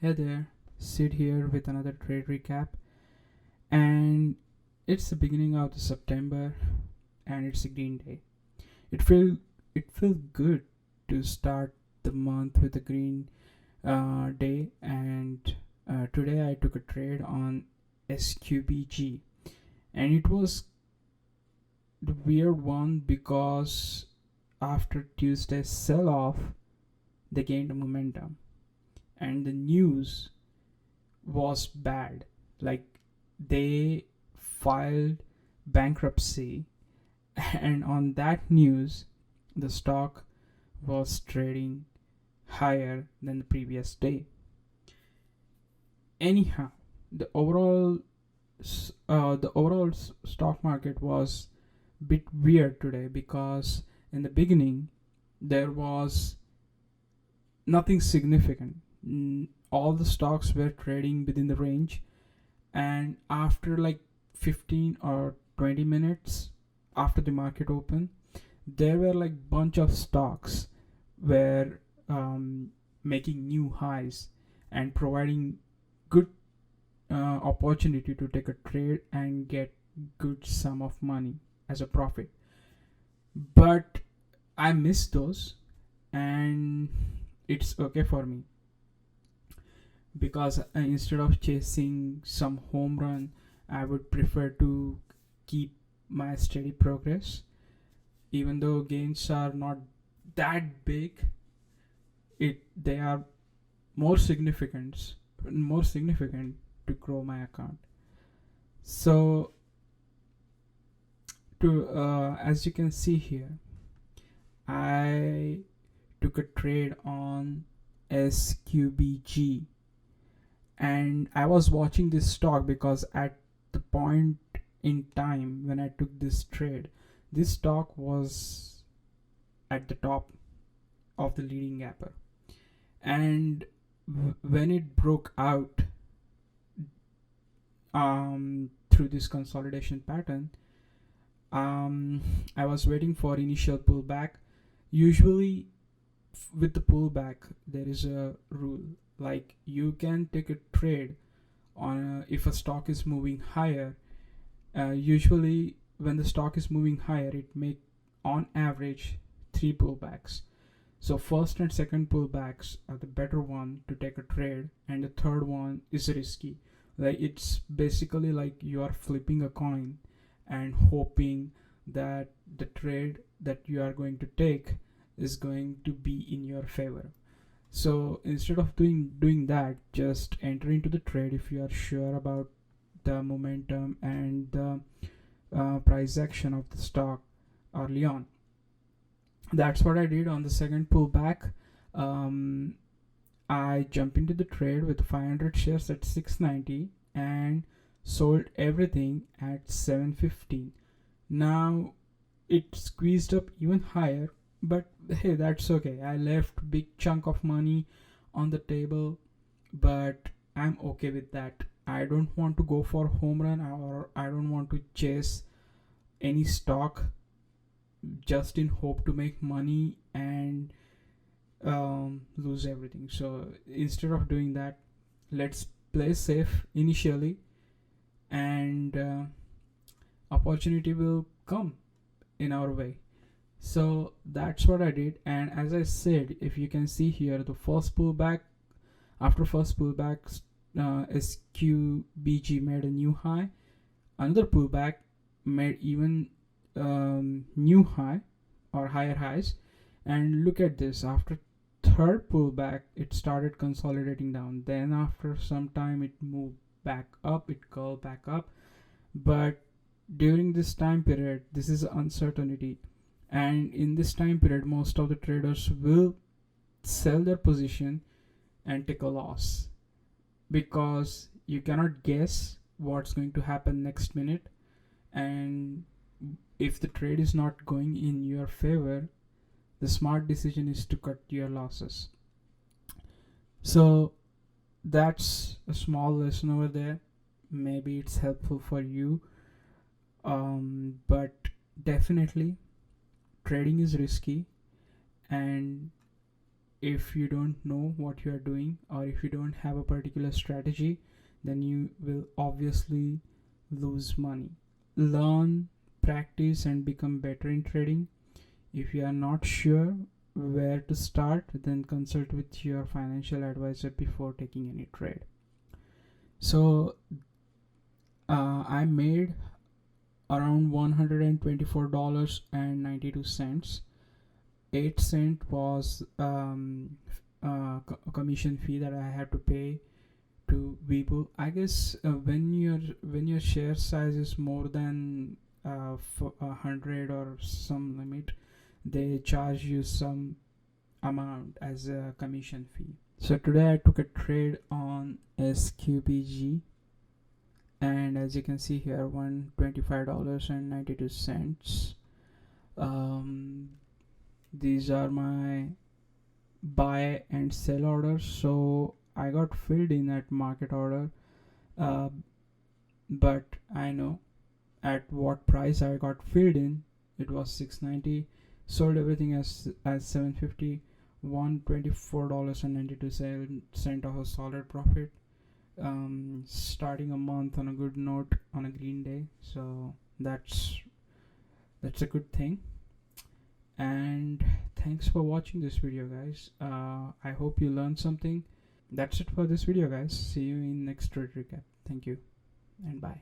Hey there, Sid here with another trade recap. And it's the beginning of the September and it's a green day. It feel it feels good to start the month with a green day and today I took a trade on SQBG and it was the weird one because after Tuesday's sell off they gained momentum and the news was bad. Like they filed bankruptcy, and on that news, the stock was trading higher than the previous day. Anyhow, the overall stock market was a bit weird today because in the beginning there was nothing significant. All the stocks were trading within the range, and after like 15 or 20 minutes after the market opened, there were like bunch of stocks were making new highs and providing good opportunity to take a trade and get good sum of money as a profit. But I missed those, and it's okay for me because instead of chasing some home run, I would prefer to keep my steady progress. Even though gains are not that big, it they are more significant to grow my account. So to as you can see here, I took a trade on SQBG, and I was watching this stock because at the point in time when I took this trade, this stock was at the top of the leading gapper, and when it broke out through this consolidation pattern, I was waiting for initial pullback. Usually, with the pullback, there is a rule like you can take a trade on if a stock is moving higher. Usually, when the stock is moving higher, it make on average three pullbacks. So first and second pullbacks are the better one to take a trade, and the third one is risky. Like it's basically like you are flipping a coin and hoping that the trade that you are going to take is going to be in your favor. So instead of doing that, just enter into the trade if you are sure about the momentum and the price action of the stock early on. That's what I did on the second pullback. Um, I jumped into the trade with 500 shares at 690 and sold everything at 715. Now it squeezed up even higher, but hey, that's okay. I left big chunk of money on the table, but I'm okay with that. I don't want to go for home run, or I don't want to chase any stock just in hope to make money and lose everything. So instead of doing that, let's play safe initially, and opportunity will come in our way. So that's what I did, and as I said, if you can see here, the first pullback, after first pullback, SQBG made a new high. Another pullback made even new high or higher highs, and look at this. After third pullback, it started consolidating down. Then after some time, it moved back up. It curled back up, but during this time period, this is uncertainty, and in this time period most of the traders will sell their position and take a loss because you cannot guess what's going to happen next minute, and if the trade is not going in your favor, the smart decision is to cut your losses. So that's a small lesson over there. Maybe it's helpful for you, but definitely trading is risky, and if you don't know what you are doing, or if you don't have a particular strategy, then you will obviously lose money. Learn, practice, and become better in trading. If you are not sure where to start, then consult with your financial advisor before taking any trade. So I made around $124.92. 8 cent was commission fee that I had to pay to Webull. I guess when your share size is more than 100 or some limit, they charge you some amount as a commission fee. So today I took a trade on SQBG, and as you can see here, $125.92. These are my buy and sell orders. So I got filled in at market order, uh, but I know at what price I got filled in. It was 690. Sold everything as 750. $124.92 of a solid profit. Starting a month on a good note on a green day. So that's a good thing. And thanks for watching this video, guys. I hope you learned something. That's it for this video, guys. See you in next trade recap. Thank you and bye.